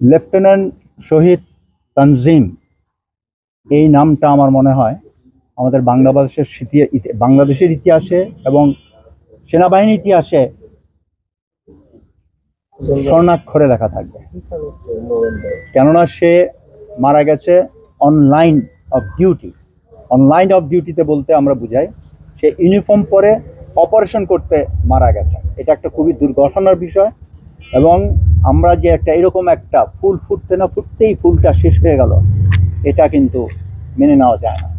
Lieutenant শহীদ তানজিম এই নামটা আমার মনে হয় আমাদের বাংলাদেশের ইতিহাসে এবং সেনাবাহিনীর ইতিহাসে স্বর্ণাক্ষরে লেখা থাকবে। কেননা সে মারা গেছে on line of duty. On line of ডিউটিতে বলতে আমরা বুঝাই সে ইউনিফর্ম পরে অপারেশন করতে মারা গেছে। এটা একটা খুবই দুর্ঘটনার বিষয় এবং আমরা যে একটা এরকম একটা ফুল ফুটতে না ফুটতেই ফুলটা শেষ হয়ে গেল, এটা কিন্তু মেনে নেওয়া যায় না।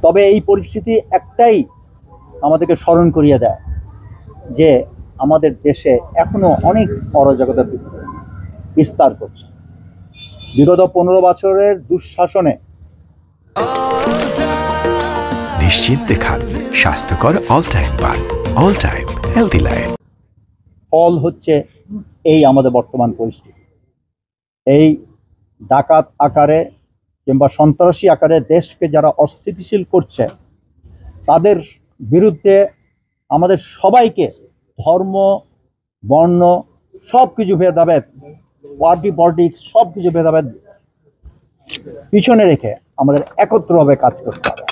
তবে এই পরিস্থিতি একটাই আমাদেরকে স্মরণ করিয়ে দেয় যে আমাদের দেশে এখনো অনেক অরাজকতা বিস্তার করছে। বিগত 15 বছরের দুঃশাসনে নিশ্চিন্তে খান স্বাস্থ্যকর অল টাইম পান, অল টাইম হেলদি লাইফ। ফল হচ্ছে এই আমাদের বর্তমান পরিস্থিতি। এই ডাকাত আকারে কিংবা সন্ত্রাসী আকারে দেশকে যারা অস্থিতিশীল করছে তাদের বিরুদ্ধে আমাদের সবাইকে ধর্ম, বর্ণ সব কিছু ভেদাভেদ, পার্টি পলিটিক্স সব কিছু ভেদাভেদ পিছনে রেখে আমাদের একত্রভাবে কাজ করতে হবে।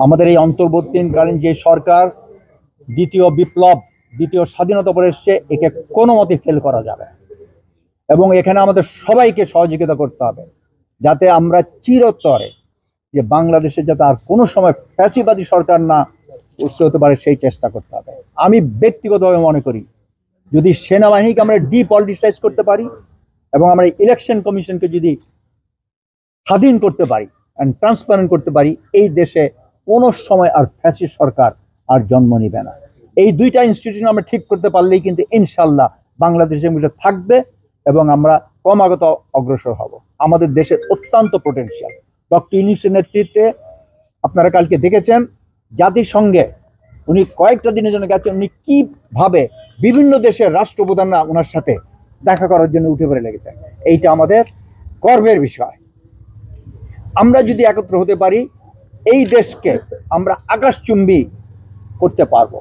আমাদের এই অন্তর্বর্তীকালীন যে সরকার দ্বিতীয় বিপ্লব, দ্বিতীয় স্বাধীনতা পরে এসছে, একে কোনো মতে ফেল করা যাবে এবং এখানে আমাদের সবাইকে সহযোগিতা করতে হবে যাতে আমরা চিরতরে যে বাংলাদেশে যাতে আর কোনো সময় ফ্যাসিবাদী সরকার না হতে পারে সেই চেষ্টা করতে হবে। আমি ব্যক্তিগতভাবে মনে করি যদি সেনাবাহিনীকে আমরা ডিপলিটিসাইজ করতে পারি এবং আমরা ইলেকশন কমিশনকে যদি স্বাধীন করতে পারি অ্যান্ড ট্রান্সপারেন্ট করতে পারি, এই দেশে কোনো সময় আর ফ্যাসিস্ট সরকার আর জন্ম নিবে না। এই দুইটা ইনস্টিটিউশন আমরা ঠিক করতে পারলেই কিন্তু ইনশাল্লাহ বাংলাদেশের মধ্যে থাকবে এবং আমরা ক্রমাগত অগ্রসর হব। আমাদের দেশের অত্যন্ত পোটেনশিয়াল। ডক্টর ইউনূসের নেতৃত্বে আপনারা কালকে দেখেছেন জাতিসংঘে উনি কয়েকটা দিনের জন্য গেছেন, উনি কিভাবে বিভিন্ন দেশের রাষ্ট্রপ্রধানরা ওনার সাথে দেখা করার জন্য উঠে পড়ে লেগেছেন। এইটা আমাদের গর্বের বিষয়। আমরা যদি একত্র হতে পারি এই দেশকে আমরা আকাশচুম্বী করতে পারবো।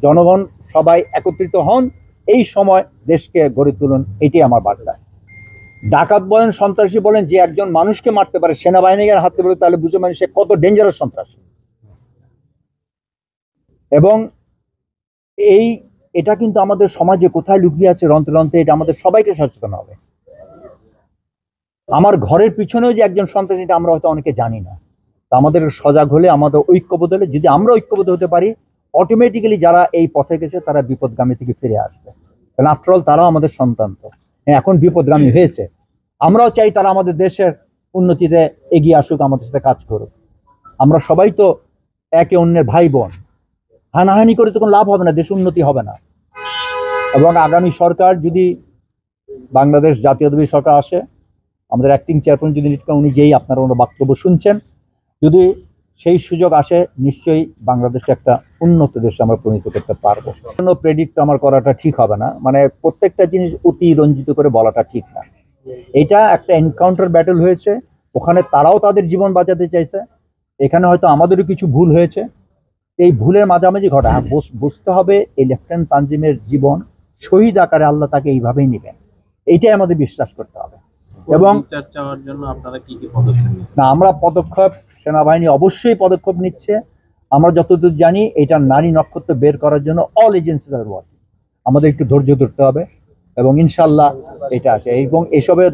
জনগণ সবাই একত্রিত হন, এই সময় দেশকে গড়ে তুলুন, এটি আমার বার্তা। ডাকাত বলেন, সন্ত্রাসী বলেন, যে একজন মানুষকে মারতে পারে সেনাবাহিনীকে হাতে বলে, তাহলে বুঝে মানে সে কত ডেঞ্জারাস সন্ত্রাসী। এবং এটা কিন্তু আমাদের সমাজে কোথায় লুকিয়ে আছে রন্ধ্রে রন্ধ্রে, এটা আমাদের সবাইকে সচেতন হবে। আমার ঘরের পিছনেও যে একজন সন্ত্রাসী, এটা আমরা হয়তো অনেকে জানি না। তা আমাদের সজাগ হলে, আমাদের ঐক্যবদ্ধ হলে, যদি আমরা ঐক্যবদ্ধ হতে পারি, অটোমেটিক্যালি যারা এই পথে গেছে তারা বিপদগামী থেকে ফিরে আসবে। কারণ আফটারঅল তারাও আমাদের সন্তান। তো এখন বিপদগামী হয়েছে, আমরাও চাই তারা আমাদের দেশের উন্নতিতে এগিয়ে আসুক, আমাদের সাথে কাজ করুক। আমরা সবাই তো একে অন্যের ভাই বোন, হানাহানি করে তো কোনো লাভ হবে না, দেশ উন্নতি হবে না। এবং আগামী সরকার যদি বাংলাদেশ জাতীয়তাবাদী সরকার আসে, আমাদের অ্যাক্টিং চেয়ারম্যান যদি উনি যেই আপনারা ওনার বক্তব্য শুনছেন, যদি সেই সুযোগ আসে, নিশ্চয়ই বাংলাদেশকে একটা উন্নত দেশে আমরা পরিণত করতে পারবো। কোনো প্রেডিক্ট আমার করাটা ঠিক হবে না, মানে প্রত্যেকটা জিনিস অতি রঞ্জিত করে বলাটা ঠিক না। এটা একটা এনকাউন্টার ব্যাটেল হয়েছে, ওখানে তারাও তাদের জীবন বাঁচাতে চাইছে, এখানে হয়তো আমাদেরও কিছু ভুল হয়েছে। এই ভুলের মাঝামাঝি ঘটা বুঝতে হবে এই লেফটেন্যান্ট তানজিমের জীবন শহীদ আকারে আল্লাহ তাকে এইভাবেই নেবেন, এইটাই আমাদের বিশ্বাস করতে হবে। এবং না, আমরা পদক্ষেপ, সেনাবাহিনী অবশ্যই পদক্ষেপ নিচ্ছে। আমরা যতদূর জানি এটা নারী নক্ষত্র বের করার জন্য অল এজেন্সিস আর ওয়ার্কিং। আমাদের একটু ধৈর্য ধরতে হবে এবং ইনশাল্লাহ এটা আসে। এবং এসবের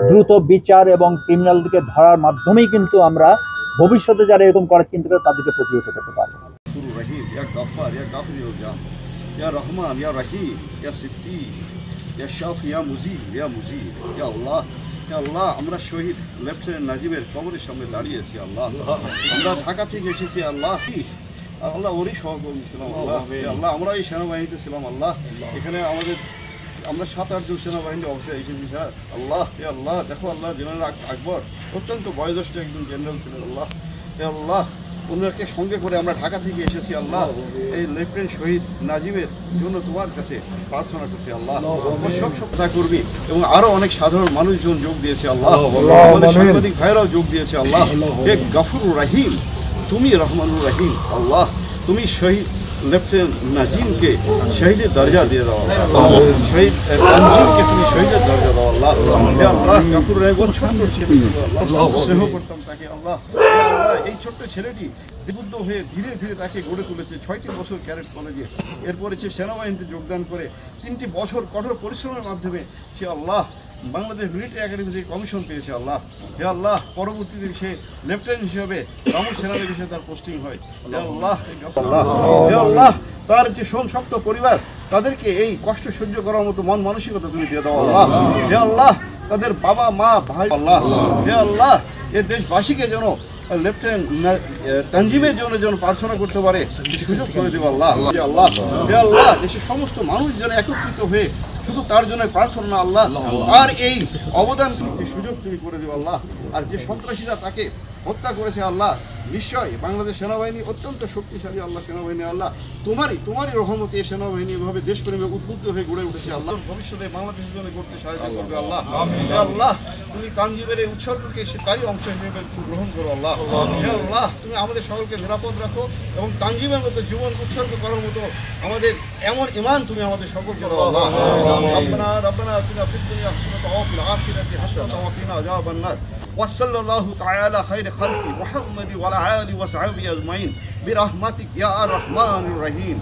দ্রুত বিচার এবং ক্রিমিনালকে ধরার মাধ্যমেই কিন্তু আমরা ভবিষ্যতে যারা এরকম করার চিন্তা করে তাদেরকে প্রতিহত করতে পারবো। আল্লাহ, আমরা শহীদ লেফটেন্যান্ট নাজিমের কবরের সামনে দাঁড়িয়েছি। আল্লাহ, আমরা ঢাকা থেকে এসেছি। আল্লাহ, আল্লাহ ওরই সহকর্মী ছিলাম। আল্লাহ, আমরা এই সেনাবাহিনীতে ছিলাম। আল্লাহ, এখানে আমরা 7-8 জন সেনাবাহিনী অবস্থায় এসেছি স্যার। আল্লাহ, আল্লাহ দেখো, আল্লাহ জেনারেল আকবর অত্যন্ত বয়োজ্যেষ্ঠ একজন জেনারেল ছিলেন। আল্লাহ, আল্লাহ ওনাকে সঙ্গে করে আমরা ঢাকা থেকে এসেছি। আল্লাহ, এই লেফটেন্যান্ট শহীদ নাজিমের জন্য তোমার কাছে প্রার্থনা করতে। আল্লাহ, সব কথা করবি এবং আরো অনেক সাধারণ মানুষজন যোগ দিয়েছে। আল্লাহ, আমাদের সাংবাদিক ভাইরাও যোগ দিয়েছে। আল্লাহ, হে গফুরুর রহিম, তুমি রহমানুর রহিম। আল্লাহ, তুমি শহীদ লেফটেন্যান্ট নাজিমকে শহীদের দরজা দিয়ে দাও। শহীদ তানজিমকে তুমি শহীদের আল্লাহ কাপুরের একজন ছোট্ট ছেলে আল্লাহ স্নেহ করতাম তাকে আল্লাহ আল্লাহ এই ছোট্ট ছেলেটি দিবুদ্ধ হয়ে ধীরে ধীরে তাকে গড়ে তুলেছে 6টি বছর ক্যাডেট কলেজে, এরপরে সে সেনাবাহিনীতে যোগদান করে 3টি বছর কঠোর পরিশ্রমের মাধ্যমে সে আল্লাহ বাংলাদেশ মিলিটারি একাডেমি থেকে কমিশন পেয়েছে আল্লাহ। হে আল্লাহ পরবর্তীতে সে লেফটেন্যান্ট হিসেবে রামুর সেনাবাহিনী হিসেবে তার পোস্টিং হয়। হে আল্লাহ হে আল্লাহ তার যে সংসপ্ত পরিবার তাদেরকে এই কষ্ট সহ্য করার মতো মন মানসিকতা তুমি দিয়ে দাও আল্লাহ। হে আল্লাহ তাদের বাবা মা ভাই আল্লাহ, হে আল্লাহ এ দেশবাসীকে যেন লেফটেন্যান্ট তানজিমের জন্য যেন প্রার্থনা করতে পারে সুযোগ করে দেবো আল্লাহ। হে আল্লাহ হে আল্লাহ দেশের সমস্ত মানুষ যেন একত্রিত হয়ে শুধু তার জন্য প্রার্থনা আল্লাহ, তার এই অবদান সুযোগ তুমি করে দেবো আল্লাহ। আর যে সন্ত্রাসীরা তাকে হত্যা করেছে আল্লাহ, নিশ্চয় বাংলাদেশ সেনাবাহিনী অত্যন্ত শক্তিশালী আল্লাহ সেনাবাহিনী আল্লাহ, তোমারই রহমতে এই সেনাবাহিনী এভাবে দেশপ্রেমে উদ্বুদ্ধ হয়ে গড়ে উঠেছে আল্লাহ। ভবিষ্যতে বাংলাদেশের জন্য করতে সাহায্য করবে আল্লাহ। হে আল্লাহ তুমি তানজিমের এই উৎসর্গকে সে তারই অংশ হিসেবে তুমি গ্রহণ করো আল্লাহ। হে আল্লাহ তুমি আমাদের সকলকে নিরাপদ রাখো এবং তানজিমের মতো জীবন উৎসর্গ করার মতো আমাদের এমন ঈমান তুমি আমাদের সকলকে দাও আল্লাহ। রব্বানা আতিনা ফিদ দুনিয়া হাসানাতাও ওয়া ফিল আখিরাতি হাসানাতাও ওয়া কিনা আযাবান নার। وصلى الله تعالى على خير خلق محمد وعلى آله وصحبه أجمعين برحمتك يا الرحمن الرحيم.